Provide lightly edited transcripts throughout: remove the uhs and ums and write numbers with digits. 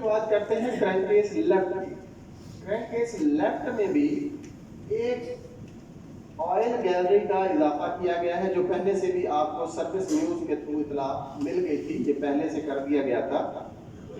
बात करते हैं क्रैंक केस लेफ्ट की। क्रैंक केस लेफ्ट में भी एक ऑयल गैलरी का इजाफा किया गया है, जो पहले से भी आपको सर्विस न्यूज के थ्रू इतला मिल गई थी, ये पहले से कर दिया गया था।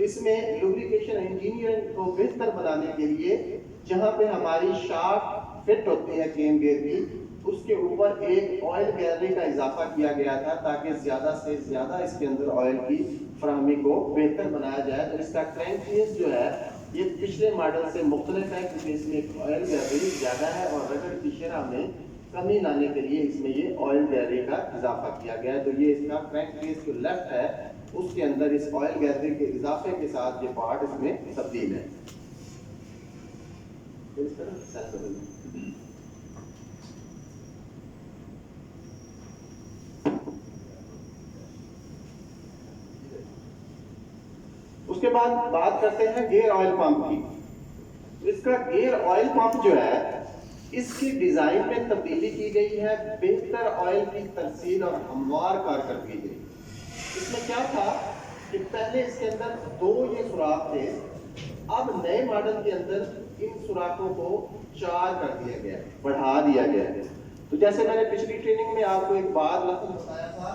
इसमें लुब्रिकेशन इंजीनियरिंग को बेहतर बनाने के लिए जहां पे हमारी शाफ्ट फिट होती है केन गेयर की, उसके ऊपर एक ऑयल गैलरी का इजाफा किया गया था ताकि ज्यादा से ज्यादा इसके अंदर ऑयल की फराहमी को बेहतर बनाया जाए। तो इसका क्रैंक केस जो है ये पिछले मॉडल से मुख्तलिफ है, क्योंकि इसमें ऑयल गैलरी ज्यादा है और रगड़ की शरह में कमी लाने के लिए इसमें ये ऑयल गैलरी का इजाफा किया गया है। तो ये इसका क्रैंक केस जो लेफ्ट है उसके अंदर इस ऑयल गैलरी के इजाफे के साथ ये पार्ट इसमें तब्दील है। इस तरह उसके बाद बात करते हैं गियर ऑयल पंप की। इसका गियर ऑयल पंप जो है इसकी डिजाइन में तब्दीली की गई है, बेहतर ऑयल की तरसील और हमवार कारकर्दगी की गई। इसमें क्या था कि पहले इसके अंदर 2 ये सुराख थे, अब नए मॉडल के अंदर इन सुराखों को 4 कर दिया गया, बढ़ा दिया गया है। तो जैसे मैंने पिछली ट्रेनिंग में आपको एक बात लफ्ज़ बताया था,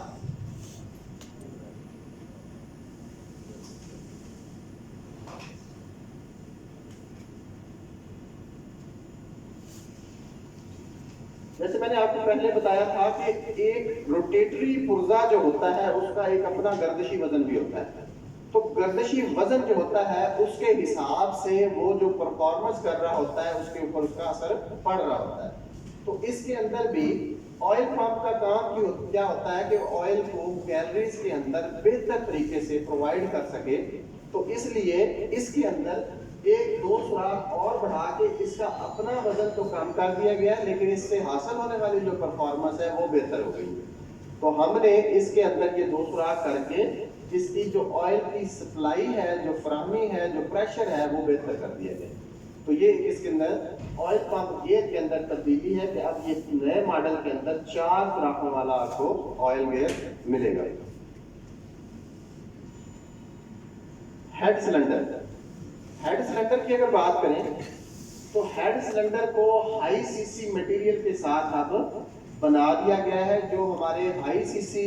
जैसे मैंने आपको पहले बताया था कि एक रोटेटरी पुर्जा जो होता है उसका एक अपना गर्दिशी वजन भी होता है। तो गर्दिशी वजन जो होता है उसके हिसाब से वो जो परफॉर्मेंस कर रहा होता है उसके ऊपर उसका असर पड़ रहा होता है। तो इसके अंदर भी ऑयल पंप का काम क्या होता है कि ऑयल को गैलरीज के अंदर बेहतर तरीके से प्रोवाइड कर सके। तो इसलिए इसके अंदर 1-2 सुराख और बढ़ा के इसका अपना वजन तो कम कर दिया गया है, लेकिन इससे हासिल होने वाली जो परफॉर्मेंस है वो बेहतर हो गई है। तो हमने इसके अंदर ये 2 सुराख करके इसकी जो ऑयल की सप्लाई है, जो फराहमी है, जो प्रेशर है वो बेहतर कर दिया गया। तो ये इसके अंदर ऑयल पंप गियर के अंदर तब्दीली है कि अब ये नए मॉडल के अंदर 4 सुराखों वाला आपको ऑयल गियर मिलेगा। हेड सिलेंडर, हेड सिलेंडर की अगर बात करें तो हेड सिलेंडर को हाई सीसी मटेरियल के साथ अब बना दिया गया है। जो हमारे हाई सीसी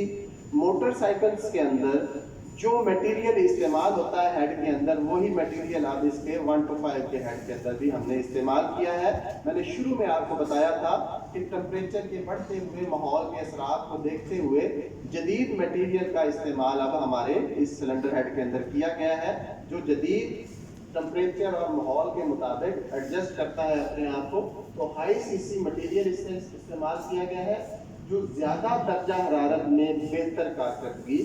मोटरसाइकिल्स के अंदर जो मटेरियल इस्तेमाल होता है हेड के अंदर, वही मटेरियल अब इसके 125 के हेड के अंदर भी हमने इस्तेमाल किया है। मैंने शुरू में आपको बताया था कि टेम्परेचर के बढ़ते हुए माहौल के असरात को देखते हुए जदीद मटेरियल का इस्तेमाल अब हमारे इस सिलेंडर हेड के अंदर किया गया है, जो जदीद टेम्परेचर और माहौल के मुताबिक एडजस्ट करता है अपने आप को। तो हाई सीसी मटेरियल इससे इस्तेमाल किया गया है जो ज़्यादा दर्जा हरारत में बेहतर कारकर्दगी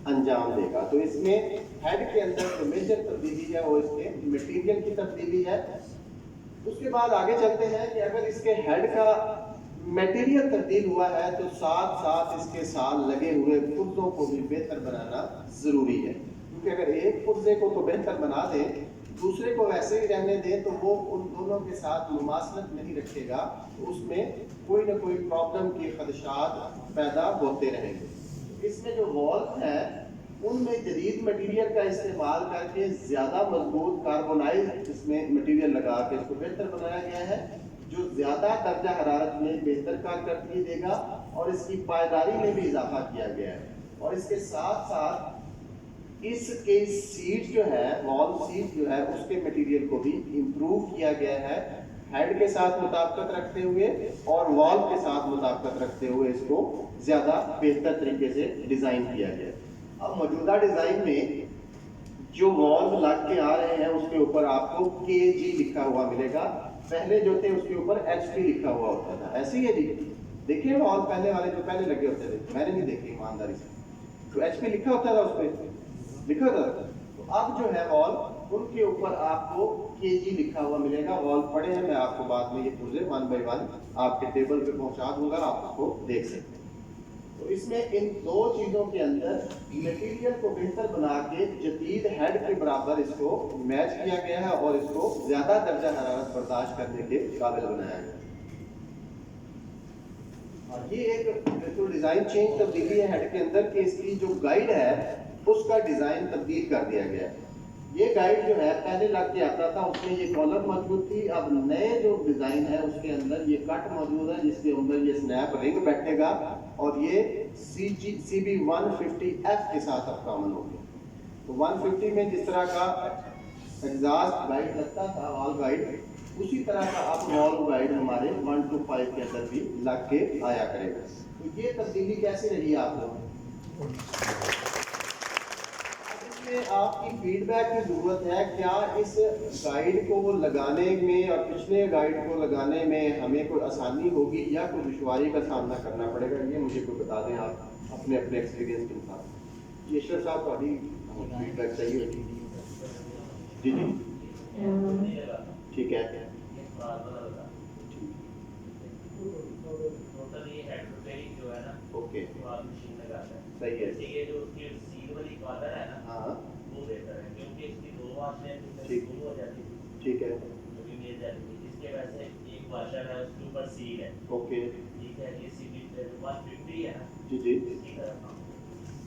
अंजाम देगा। तो इसमें हेड के अंदर जो मेजर तब्दीली है वो इसके मटेरियल की तब्दीली है। उसके बाद आगे चलते हैं कि अगर इसके हेड का मटेरियल तब्दील हुआ है तो साथ साथ इसके साथ लगे हुए पुर्जों को भी बेहतर बनाना ज़रूरी है, क्योंकि अगर एक पुर्जे को तो बेहतर बना दें, दूसरे को वैसे ही रहने दें तो वो उन दोनों के साथ मुमासलत नहीं रखेगा, तो उसमें कोई ना कोई प्रॉब्लम के खदशात पैदा होते रहेंगे। इसमें जो वॉल्व है उनमें जदीद मटेरियल का इस्तेमाल करके ज़्यादा मजबूत कार्बोनाइज इसमें मटेरियल लगा के इसको बेहतर बनाया गया है, जो ज़्यादा दर्जा हरारत में बेहतर कारकर्दगी देगा और इसकी पायदारी में भी इजाफा किया गया है। और इसके साथ साथ इसके सीट जो है, वॉल्व सीट जो है, उसके मटेरियल को भी इम्प्रूव किया गया है, हेड के साथ मुताबिकत रखते हुए और वॉल्व के साथ मुताबिकत रखते हुए इसको ज़्यादा बेहतर तरीके से डिज़ाइन किया गया। अब मौजूदा डिज़ाइन में जो वॉल्व लग के आ रहे हैं उसके ऊपर आपको KG लिखा हुआ मिलेगा। पहले जो थे उसके ऊपर HP लिखा हुआ होता था। ऐसे ही है जी, देखिए वॉल्व पहले वाले जो पहले लगे होते थे, मैंने नहीं देखे ईमानदारी से, तो HP लिखा होता था, उस पर लिखा था। तो अब जो है वॉल्व उनके ऊपर आपको KG लिखा हुआ मिलेगा। वॉल्व पड़े हैं, मैं आपको बाद में ये पुर्जे 1 बाय 1 आपके टेबल पे पहुंचा दूंगा, आप उसको देख सकते हैं। तो इसमें इन 2 चीज़ों के अंदर मटेरियल को बेहतर बना के जदीद हेड के बराबर इसको मैच किया गया है और इसको ज़्यादा दर्जा हरारत बर्दाश्त करने के काबिल बनाया गया है। और ये एक बिल्कुल डिज़ाइन चेंज तब्दीली है हेड के अंदर कि इसकी जो गाइड है उसका डिज़ाइन तब्दील कर दिया गया है। یہ گائیڈ جو ہے پہلے لگ کے آتا تھا اس میں یہ کالر موجود تھی، اب نئے جو ڈیزائن ہے اس کے اندر یہ کٹ موجود ہے جس کے اندر یہ سنیپ رنگ بیٹھے گا اور یہ CB 150F کے ساتھ اب کامن ہو گیا. تو 150 میں جس طرح کا ایگزاسٹ گائیڈ لگتا تھا وال گائیڈ، اسی طرح کا اب وال گائیڈ ہمارے 125 کے اندر بھی لگ کے آیا کرے گا. تو یہ تبدیلی کیسی رہی آپ لوگ؟ آپ کی فیڈ بیک کی ضرورت ہے. کیا اس گائیڈ کو لگانے میں اور پچھلے گائیڈ کو لگانے میں ہمیں کوئی آسانی ہوگی یا کوئی دشواری کا سامنا کرنا پڑے گا؟ یہ مجھے کوئی بتا دیں آپ اپنے ایکسپیرینس کے ساتھ. یہ اشرف صاحب تھوڑی فیڈ بیک چاہیے ہوگی. جی ٹھیک ہے. اوکے صحیح ہے. ہاں ٹھیک ہے. اوکے جی جی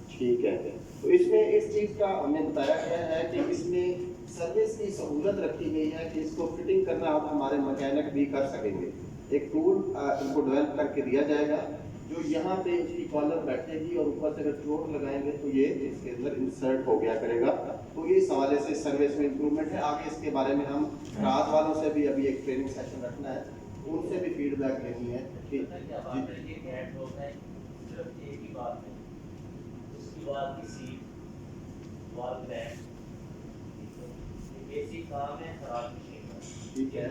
ٹھیک ہے. تو اس میں اس چیز کا ہمیں بتایا گیا ہے کہ اس میں سروس کی سہولت رکھی گئی ہے کہ اس کو فٹنگ کرنا آپ ہمارے مکینک بھی کر سکیں گے. ایک ٹول ان کو ڈیولپ کر کے دیا جائے گا جو یہاں پہ اس کی کالر بیٹھے گی اور اوپر سے اگر چوٹ لگائیں گے تو یہ اس کے اندر انسرٹ ہو گیا کرے گا. تو یہ اس حوالے سے سروس میں امپرومنٹ ہے. آگے اس کے بارے میں ہم رات والوں سے بھی ابھی ایک ٹریننگ سیشن رکھنا ہے، ان سے بھی فیڈ بیک لینی ہے. ٹھیک ہے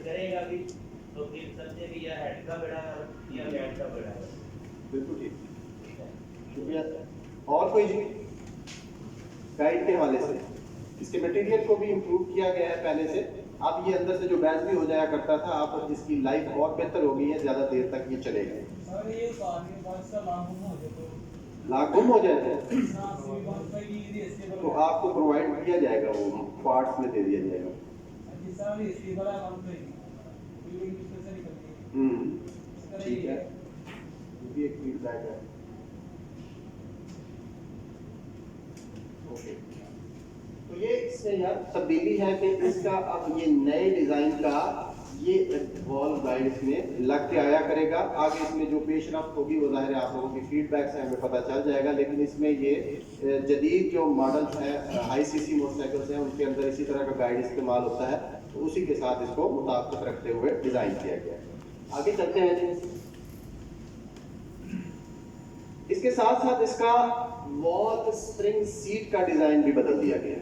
کرے گا بھی تو پھر سمجھے بھی یا ہیڈ کا بیڑا ہے یا گیٹ کا بیڑا ہے. بالکل ٹھیک. شکریہ. اور کوئی جی گائیڈ کے حوالے سے اس کے میٹیریل کو بھی امپروو کیا گیا ہے پہلے سے. اب یہ اندر سے جو بیچ بھی ہو جایا کرتا تھا اب اس کی لائف اور بہتر ہو گئی ہے، زیادہ دیر تک یہ چلے گا. لاکھ گم ہو جائے تو آپ کو پرووائڈ کیا جائے گا، وہ پارٹس میں دے دیا جائے گا. ٹھیک ہے. یہ بھی ایک فیڈ بیک ہے. اوکے. تو یہ اس میں یار تبدیلی ہے کہ اس کا اب یہ نئے ڈیزائن کا یہ وال گائیڈ اس میں لگ کے آیا کرے گا. آگے اس میں جو پیش رفت ہوگی وہ ظاہر ہے آپ لوگوں کی فیڈ بیک سے ہمیں پتہ چل جائے گا. لیکن اس میں یہ جدید جو ماڈلس ہیں ہائی سی سی موٹر سائیکلس ہیں ان کے اندر اسی طرح کا گائیڈ استعمال ہوتا ہے، تو اسی کے ساتھ اس کو مطابقت رکھتے ہوئے ڈیزائن کیا گیا ہے. آگے چلتے ہیں. اس کے ساتھ ساتھ اس کا وال اسپرنگ سیٹ کا ڈیزائن بھی بدل دیا گیا.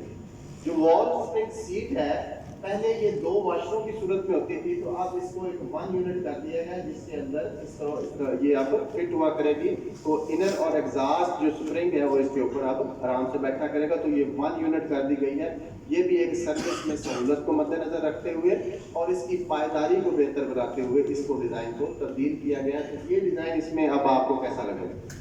جو وال اسپرنگ سیٹ ہے پہلے یہ 2 واشروں کی صورت میں ہوتی تھی، تو اب اس کو ایک 1 یونٹ کر دیا گیا جس کے اندر اس طرح یہ اب فٹ ہوا کرے گی. تو انر اور ایگزاسٹ جو اسپرنگ ہے وہ اس کے اوپر اب آرام سے بیٹھا کرے گا. تو یہ 1 یونٹ کر دی گئی ہے. یہ بھی ایک سروس میں سہولت کو مد نظر رکھتے ہوئے اور اس کی پائیداری کو بہتر بناتے ہوئے اس کو ڈیزائن کو تبدیل کیا گیا. تو یہ ڈیزائن اس میں اب آپ کو کیسا لگے گا؟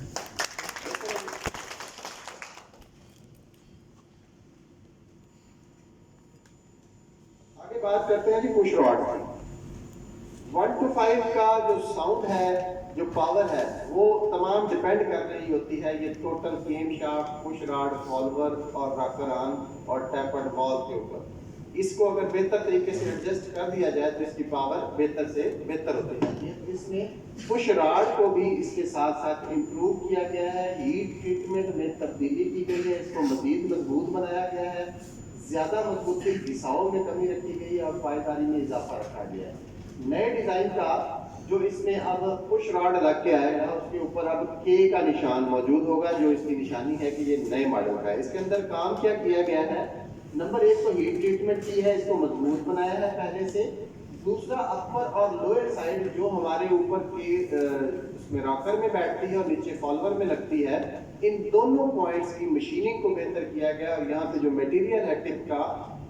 آگے بات کرتے ہیں جی پش راڈ کی. 1 to 5 کا جو ساؤنڈ ہے، جو پاور ہے، وہ تمام ڈیپینڈ کر رہی ہوتی ہے یہ total came shaft, push rod, follower اور راکر آن اور ٹیپرڈ وال کے اوپر. اس کو اگر بہتر طریقے سے ایڈجسٹ کر دیا جائے تو اس کی پاور بہتر سے بہتر ہوتی ہے. اس میں پش راڈ کو بھی اس کے ساتھ ساتھ امپروو کیا گیا ہے. ہیٹ ٹریٹمنٹ میں تبدیلی کی گئی ہے، اس کو مزید مضبوط بنایا گیا ہے، زیادہ مضبوطی گھساؤ میں کمی رکھی گئی ہے اور پائیداری میں اضافہ رکھا گیا ہے. نئے ڈیزائن کا جو اس میں اب پش راڈ لگ کے آئے گا اس کے اوپر اب کے کا نشان موجود ہوگا جو اس کی نشانی ہے کہ یہ نئے ماڈل کا ہے. اس کے اندر کام کیا کیا گیا ہے؟ نمبر 1 تو ہیٹ ٹریٹمنٹ کی ہے، اس کو مضبوط بنایا ہے پہلے سے. دوسرا اپر اور لوئر سائڈ جو ہمارے اوپر کے اس میں راکر میں بیٹھتی ہے اور نیچے فالوور میں لگتی ہے، ان دونوں پوائنٹس کی مشیننگ کو بہتر کیا گیا اور یہاں پہ جو میٹیریل ہے ٹپ کا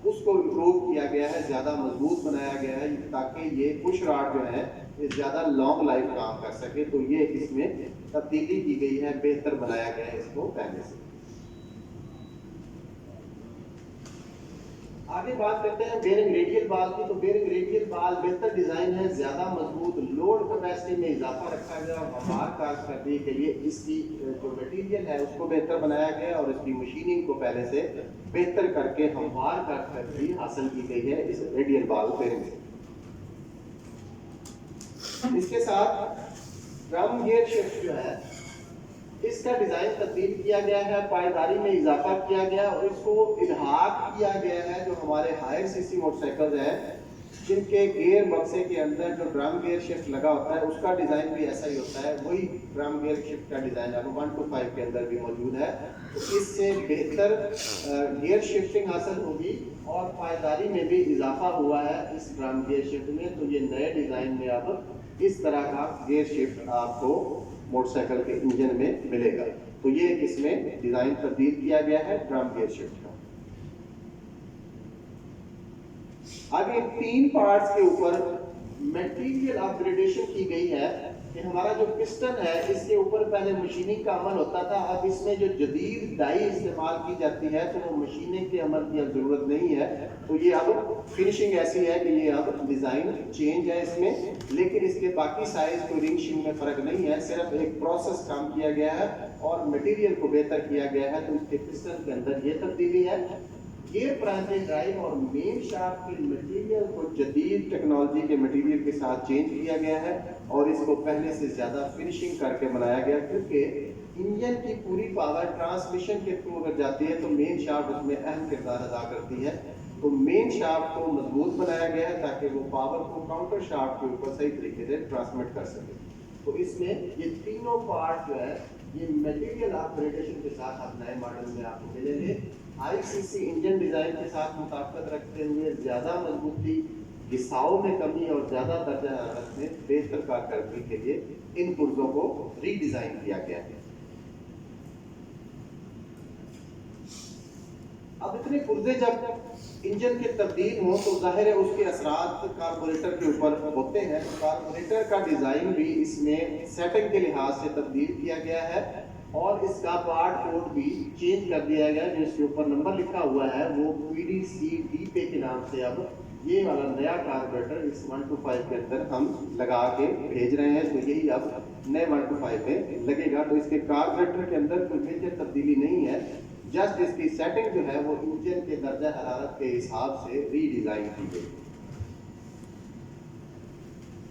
اس کو امپروو کیا گیا ہے، زیادہ مضبوط بنایا گیا ہے تاکہ یہ پش راڈ جو ہے یہ زیادہ لانگ لائف کام کر سکے. تو یہ اس میں تبدیلی کی گئی ہے، بہتر بنایا گیا ہے اس کو پہلے سے. آگے بات کرتے ہیں بیرنگ ریڈیل بال کی. تو بیرنگ ریڈیل بال بہتر ڈیزائن ہے, زیادہ مضبوط, لوڈ کیپیسٹی میں اضافہ رکھا گیا اور ہموار کارکردگی کے لیے اس کی جو مٹیریل ہے اس کو بہتر بنایا گیا اور اس کی مشیننگ کو پہلے سے بہتر کر کے ہموار کارکردگی حاصل کی گئی ہے اس ریڈیل بال بیرنگ سے. اس کے ساتھ ڈرم گیئر شفٹ جو ہے اس کا ڈیزائن تبدیل کیا گیا ہے, پائیداری میں اضافہ کیا گیا اور اس کو الحاق کیا گیا ہے. جو ہمارے ہائر سی سی موٹر سائیکل ہیں جن کے گیئر بکسے کے اندر جو ڈرم گیئر شفٹ لگا ہوتا ہے اس کا ڈیزائن بھی ایسا ہی ہوتا ہے, وہی ڈرم گیئر شفٹ کا ڈیزائن اب 125 کے اندر بھی موجود ہے. تو اس سے بہتر گیئر شفٹنگ حاصل ہوگی اور پائیداری میں بھی اضافہ ہوا ہے اس ڈرم گیئر شفٹ میں. تو یہ نئے ڈیزائن میں اب اس طرح کا گیئر شفٹ آپ کو موٹر سائیکل کے انجن میں ملے گا. تو یہ اس میں ڈیزائن تبدیل کیا گیا ہے ڈرم گیئر شفٹ کا. آگے 3 پارٹس کے اوپر میٹیریل اپ گریڈیشن کی گئی ہے کہ ہمارا جو پسٹن ہے اس کے اوپر پہلے مشیننگ کا عمل ہوتا تھا, اب اس میں جو جدید ڈائی استعمال کی جاتی ہے تو وہ مشیننگ کے عمل کی اب ضرورت نہیں ہے. تو یہ اب فنیشنگ ایسی ہے کہ یہ اب ڈیزائن چینج ہے اس میں, لیکن اس کے باقی سائز کوئی رنگ شنگ میں فرق نہیں ہے, صرف ایک پروسیس کام کیا گیا ہے اور مٹیریل کو بہتر کیا گیا ہے. تو اس کے پسٹن کے اندر یہ تبدیلی ہے. گیئر پرائمری ڈرائیو اور مین شافٹ کے مٹیریل کو جدید ٹیکنالوجی کے مٹیریل کے ساتھ چینج کیا گیا ہے اور اس کو پہلے سے زیادہ فنیشنگ کر کے بنایا گیا, کیونکہ انجن کی پوری پاور ٹرانسمیشن کے تھرو اگر جاتی ہے تو مین شافٹ اس میں اہم کردار ادا کرتی ہے. تو مین شافٹ کو مضبوط بنایا گیا ہے تاکہ وہ پاور کو کاؤنٹر شافٹ کے اوپر صحیح طریقے سے ٹرانسمٹ کر سکے. تو اس میں یہ تینوں پارٹ جو ہے یہ میٹیریل اپگریڈیشن کے ساتھ اب نئے ماڈل میں آپ کو ملیں گے. ہائی سی سی انجن ڈیزائن کے ساتھ مطابقت رکھتے ہوئے زیادہ مضبوطی, گھساؤ میں کمی اور زیادہ درجہ حرارت میں بہتر کارکردگی کے لیے ان پرزوں کو ری ڈیزائن کیا گیا ہے. اب اتنے پرزے جب انجن کے تبدیل ہوں تو ظاہر ہے اس کے اثرات کاربوریٹر کے اوپر ہوتے ہیں. تو کاربوریٹر کا ڈیزائن بھی اس میں سیٹنگ کے لحاظ سے تبدیل کیا گیا ہے اور اس کا پارٹ کوڈ بھی چینج کر دیا گیا. جو اس کے اوپر نمبر لکھا ہوا ہے وہ PDC-D پے کے نام سے اب یہ والا نیا کاربوریٹر اس 125 کے اندر ہم لگا کے بھیج رہے ہیں. تو یہی اب نئے 125 میں لگے گا. تو اس کے کاربوریٹر کے اندر کوئی میجر تبدیلی نہیں ہے, جسٹ اس کی سیٹنگ جو ہے وہ انجن کے درجہ حرارت کے حساب سے ری ڈیزائن کی گئی.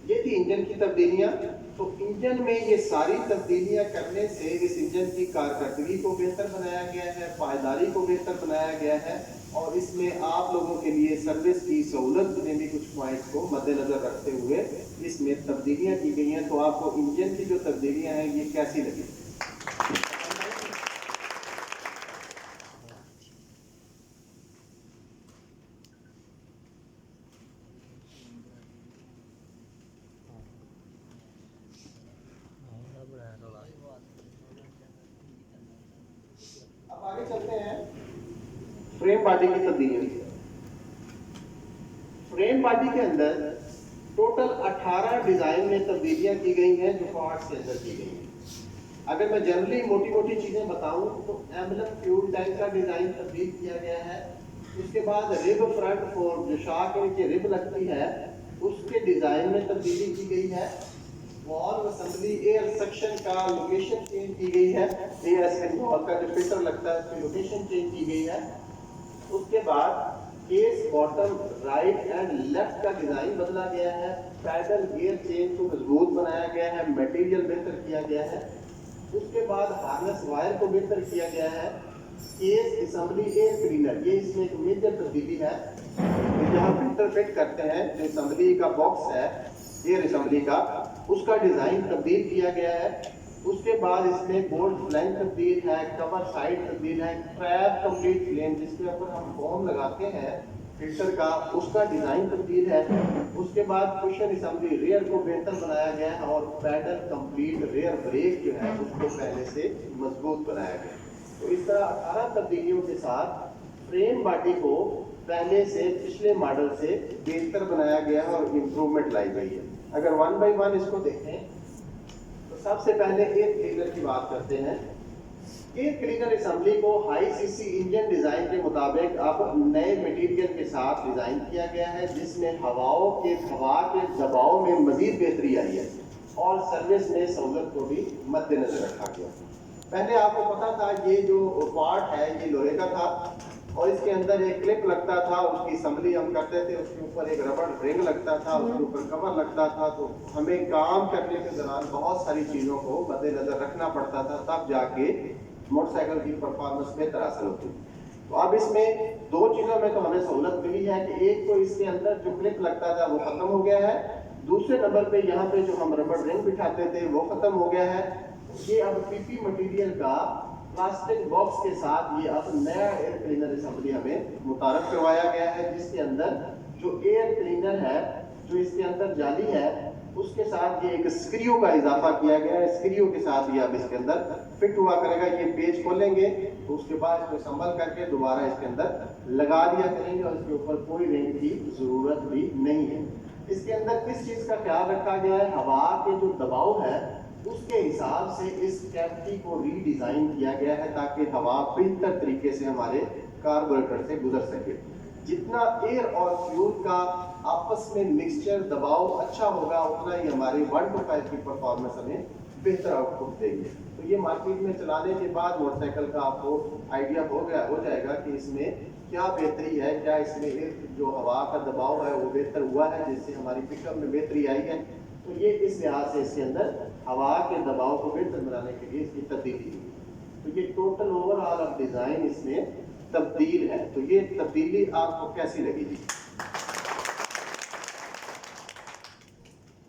یہ تھی انجن کی تبدیلیاں. تو انجن میں یہ ساری تبدیلیاں کرنے سے اس انجن کی کارکردگی کو بہتر بنایا گیا ہے, پائیداری کو بہتر بنایا گیا ہے اور اس میں آپ لوگوں کے لیے سروس کی سہولت میں بھی کچھ پوائنٹس کو مد نظر رکھتے ہوئے اس میں تبدیلیاں کی گئی ہیں. تو آپ کو انجن کی جو تبدیلیاں ہیں یہ کیسی لگی؟ اب آگے چلتے ہیں فریم باڈی کی تبدیلیاں. فریم باڈی کے اندر ٹوٹل 18 ڈیزائن میں تبدیلیاں کی گئی ہیں جو پارٹس کے اندر کی گئی ہیں. اگر میں جنرلی موٹی موٹی چیزیں بتاؤں تو ایمبلم فیول ٹینک کا ڈیزائن تبدیل کیا گیا ہے. اس کے بعد رب فرنٹ فور جو شاہ کے نیچے رب لگتی ہے اس کے ڈیزائن میں تبدیلی کی گئی ہے. والو اسمبلی ایئر سیکشن کا لوکیشن چینج کی گئی ہے. ایئر اسکن والو کا جو فلٹر لگتا ہے اس کی لوکیشن چینج کی گئی ہے. اس کے بعد case bottom right and left کا ڈیزائن بدلا گیا ہے. پیڈل گیئر چین کو مضبوط بنایا گیا ہے, میٹیریل بہتر کیا گیا ہے. اس کے بعد ہارنس وائر کو بہتر کیا گیا ہے. کیس اسمبلی ایئر کلینر یہ اس میں ایک میجر تبدیلی ہے. جہاں فلٹر فٹ کرتے ہیں جو اسمبلی کا باکس ہے ایئر اسمبلی کا اس کا ڈیزائن تبدیل کیا گیا ہے. اس کے بعد اس میں بولٹ فلینک تبدیل ہے, کور سائڈ تبدیل ہے, ٹریپ کمپلیٹ فلیم جس کے اوپر ہم فوم لگاتے ہیں فلٹر کا اس کا ڈیزائن تبدیل ہے. اس کے بعد کشن اسمبلی ریئر کو بہتر بنایا گیا ہے اور پیڈل کمپلیٹ ریئر بریک جو ہے اس کو پہلے سے مضبوط بنایا گیا. تو اس طرح 18 تبدیلیوں کے ساتھ فریم باڈی کو پہلے سے پچھلے ماڈل سے بہتر بنایا گیا ہے اور امپروومنٹ لائی گئی ہے. اگر 1 بائی 1 اس کو دیکھیں تو سب سے پہلے ایک ٹریلر کی بات کرتے ہیں. एयर क्लीनर असेंबली को हाई सीसी इंजन डिजाइन के मुताबिक अब नए मटेरियल के साथ डिजाइन किया गया है, जिसमें हवा के दबाव में मजीद बेहतरी आई है और सर्विस में सहूलत को भी मद्देनजर रखा गया। पहले आपको पता था ये जो पार्ट है ये लोहे का था और इसके अंदर एक क्लिप लगता था, उसकी असेंबली हम करते थे, उसके ऊपर एक रबड़ रिंग लगता था, उसके ऊपर कवर लगता था। तो हमें काम करने के दौरान बहुत सारी चीज़ों को मद्देनजर रखना पड़ता था, तब जाके मोटरसाइकिल की परफॉर्मेंस बेहतर हासिल होती। तो अब इसमें दो चीज़ों में तो हमें सहूलत मिली है कि एक तो इसके अंदर जो क्लिप लगता था वो ख़त्म हो गया है, दूसरे नंबर पे यहाँ पे जो हम रबड़ रिंग बिठाते थे वो ख़त्म हो गया है। ये अब पीपी मटेरियल का प्लास्टिक बॉक्स के साथ ये अब नया एयर क्लीनर असेंबली हमें मुतारफ करवाया गया है, जिसके अंदर जो एयर क्लीनर है, जो इसके अंदर जाली है, उसके साथ ये एक स्क्रू का इजाफा किया गया है। स्क्रू के साथ ये अब इसके अंदर फिट हुआ करेगा। ये पेज खोलेंगे तो उसके बाद इसको संभल करके दोबारा इसके अंदर लगा दिया करेंगे और इसके ऊपर कोई रिंग की जरूरत भी नहीं है। इसके अंदर किस चीज़ का ख्याल रखा गया है, हवा के जो दबाव है उसके हिसाब से इस कैविटी को रीडिज़ाइन किया गया है ताकि हवा बेहतर तरीके से हमारे कार्बोरेटर से गुजर सके। जितना एयर और फ्यूल का आपस में मिक्सचर दबाव अच्छा होगा उतना ही हमारे 1 to 5 की परफॉर्मेंस हमें बेहतर आउटपुट देगी। तो ये मार्केट में चलाने के बाद मोटरसाइकिल का आपको आइडिया हो जाएगा कि इसमें क्या बेहतरी है, क्या इसमें जो हवा का दबाव है वो बेहतर हुआ है जिससे हमारी पिकअप में बेहतरी आई है। तो ये इस लिहाज से इसके अंदर हवा के दबाव को बेहतर बनाने के लिए इसकी तब्दीली हुई। तो ये टोटल ओवरऑल ऑफ डिज़ाइन इसमें तब्दील है। तो ये तब्दीली आपको कैसी लगी जी?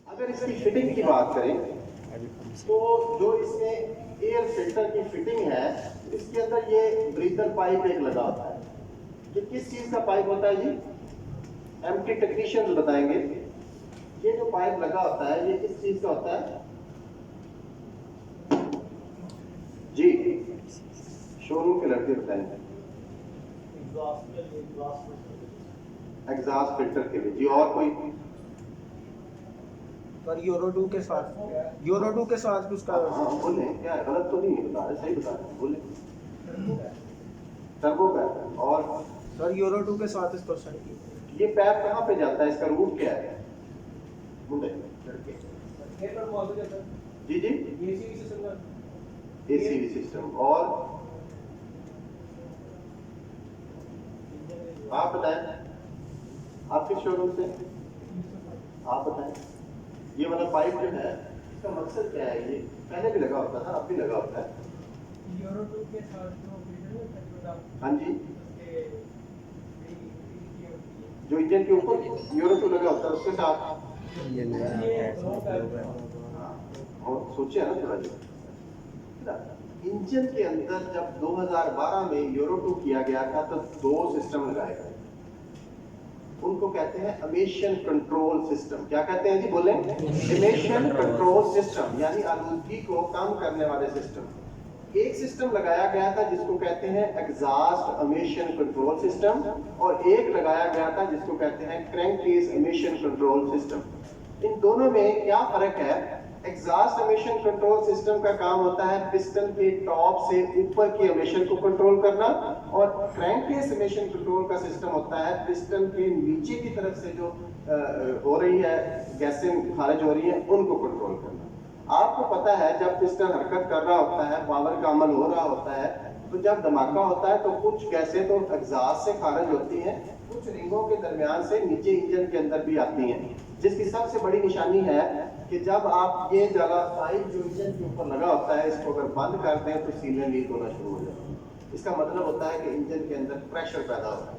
अगर इसकी फिटिंग की बात करें तो जो इसमें एयर फिल्टर की फिटिंग है, इसके अंदर ये ब्रीदर पाइप एक लगा होता है। ये किस चीज़ का पाइप होता है जी? एमटी टेक्नीशियंस बताएंगे। ये जो पाइप लगा होता है ये किस चीज़ का होता है जी? शोरूम के लड़के बताएंगे। एग्जॉस्ट फिल्टर के लिए जी। और कोई? पर यूरो 2 के साथ उसका हाँ बोले, क्या है, गलत तो नहीं बता रहे, सही बता रहे, बोले। टर्बो पैप। और सर यूरो 2 के साथ इसको सेट किया। ये पैप कहाँ पे जाता है, इसका रूट क्या है? मुंडे जी जी एसीवी सिस्टम। और आप बताएं, आप किस शोरूम से? आप बताएं। ये वाला पाइप जो है इसका मकसद क्या है? ये पहले भी लगा होता था, अब भी लगा होता है। यूरो 2 के साथ जो फिल्टर है, हाँ जी, जो इंजन के ऊपर यूरो 2 लगा होता है उसके साथ और सोचिए ना थोड़ा जो इंजन के अंदर जब 2012 में यूरो 2 किया गया था तो 2 सिस्टम लगाए गए। उनको कहते हैं एमिशन कंट्रोल सिस्टम। क्या कहते हैं जी? बोले। एमिशन कंट्रोल सिस्टम यानी आलूदगी को कम करने वाले सिस्टम। एक सिस्टम लगाया गया था जिसको कहते हैं एग्जॉस्ट एमिशन कंट्रोल सिस्टम और एक लगाया गया था जिसको कहते हैं क्रैंककेस एमिशन कंट्रोल सिस्टम। इन दोनों में क्या फर्क है? एग्जॉस्ट एमिशन कंट्रोल सिस्टम का काम होता है पिस्टन के टॉप से ऊपर की एमिशन को कंट्रोल करना और क्रैंककेस एमिशन कंट्रोल का सिस्टम होता है पिस्टन के नीचे की तरफ से जो हो रही है गैसें खारिज हो रही है उनको कंट्रोल करना। आपको पता है जब पिस्टन हरकत कर रहा होता है, पावर का अमल हो रहा होता है, तो जब धमाका होता है तो कुछ गैसें तो एग्जॉस्ट से खारिज होती हैं, कुछ रिंगों के दरमियान से नीचे इंजन के अंदर भी आती हैं, जिसकी सबसे बड़ी निशानी है कि जब आप ये जला पाइप जो इंजन के ऊपर लगा होता है इसको अगर बंद कर दें तो सीलें लीक होना शुरू हो जाती है। इसका मतलब होता है कि इंजन के अंदर प्रेशर पैदा होता है।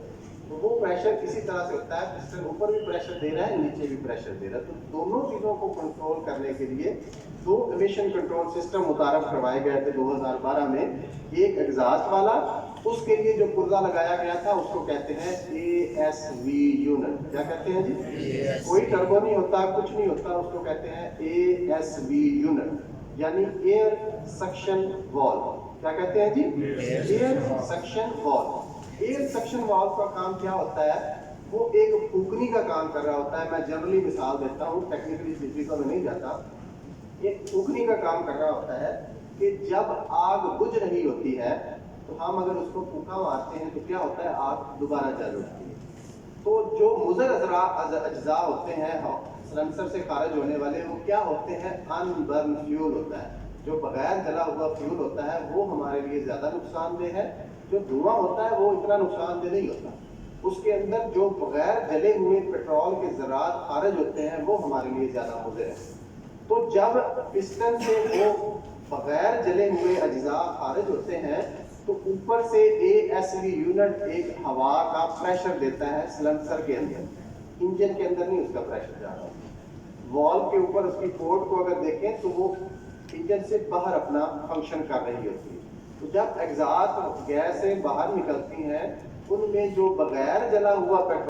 तो वो प्रेशर किसी तरह से होता है, पिस्टन ऊपर भी प्रेशर दे रहा है, नीचे भी प्रेशर दे रहा है। तो दोनों चीज़ों को कंट्रोल करने के लिए 2 एमिशन कंट्रोल सिस्टम मुतारफ करवाए गए थे 2012 में। एक एग्जॉस्ट वाला, उसके लिए जो पुर्जा लगाया गया था उसको कहते हैं ASV यूनिट। क्या कहते हैं जी? कोई टर्बो नहीं होता, कुछ नहीं होता, उसको कहते हैं ASV यूनिट यानी एयर सक्शन वाल्व। क्या कहते हैं जी? Air suction valve. Air suction valve का काम क्या होता है? वो एक फूकनी का काम कर रहा होता है। मैं जनरली मिसाल देता हूँ, टेक्निकली चीज़ों में नहीं जाता। एक फूकनी का काम कर रहा होता है کہ جب آگ بجھ رہی ہوتی ہے تو ہم اگر اس کو پھونکا مارتے ہیں تو کیا ہوتا ہے؟ آگ دوبارہ جل اٹھتی ہے. تو جو مضر اجزاء ہوتے ہیں سلنسر سے خارج ہونے والے وہ کیا ہوتے ہیں؟ ان برن فیول ہوتا ہے. جو بغیر جلا ہوا فیول ہوتا ہے وہ ہمارے لیے زیادہ نقصان دہ ہے. جو دھواں ہوتا ہے وہ اتنا نقصان دہ نہیں ہوتا. اس کے اندر جو بغیر جلے ہوئے پیٹرول کے ذرات خارج ہوتے ہیں وہ ہمارے لیے زیادہ مضر ہے. تو جب پسٹن سے وہ بغیر جلے ہوئے اجزاء خارج ہوتے ہیں تو اوپر سے ASV یونٹ ایک ہوا کا پریشر دیتا ہے سلنسر کے اندر. انجن کے اندر نہیں اس کا پریشر جا رہا. والو کے اوپر اس کی پورٹ کو اگر دیکھیں تو وہ انجن سے باہر اپنا فنکشن کر رہی ہوتی ہے. تو جب ایگزاسٹ گیسیں باہر نکلتی ہیں ان میں جو بغیر جلا ہوا پیٹرول